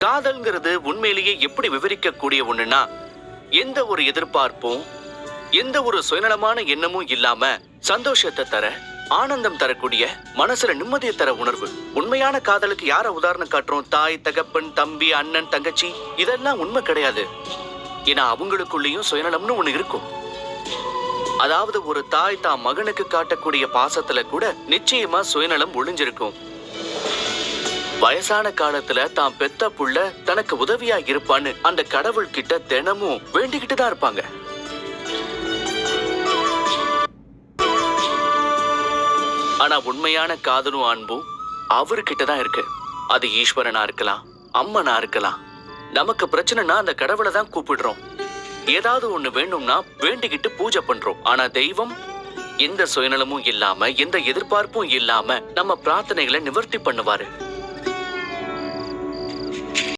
காதல்ங்கிறது உண்மையிலேயே எப்படி விவரிக்க கூடிய ஒண்ணுன்னா, எந்த ஒரு எதிர்பார்ப்பும் எந்த ஒரு சுயநலமான எண்ணமும் இல்லாம சந்தோஷத்தை தர, ஆனந்தம் தரக்கூடிய, மனசுல நிம்மதியை தர உணர்வு. உண்மையான காதலுக்கு யார உதாரணம் காட்டுறோம்? தாய், தகப்பன், தம்பி, அண்ணன், தங்கச்சி, இதெல்லாம் உண்மை கிடையாது. ஏன்னா அவங்களுக்குள்ளேயும் சுயநலம்னு ஒண்ணு இருக்கும். அதாவது ஒரு தாய் தான் மகனுக்கு காட்டக்கூடிய பாசத்துல கூட நிச்சயமா சுயநலம் ஒளிஞ்சிருக்கும். வயசான காலத்துல தான் பெத்த புள்ள தனக்கு உதவியா இருப்பான்னு அந்த கடவுள் கிட்ட தினமும் வேண்டிக்கிட்டு தான் இருப்பாங்க. ஆனா உண்மையான காதலும் அன்பும் அவர்கிட்ட தான் இருக்கு. அது ஈஸ்வரனா இருக்கலாம், அம்மனா இருக்கலாம். நமக்கு பிரச்சனைனா அந்த கடவுளை தான் கூப்பிடுறோம். ஏதாவது ஒண்ணு வேணும்னா வேண்டிக்கிட்டு பூஜை பண்றோம். ஆனா தெய்வம் எந்த சுயநலமும் இல்லாம, எந்த எதிர்பார்ப்பும் இல்லாம நம்ம பிரார்த்தனைகளை நிவர்த்தி பண்ணுவாரு.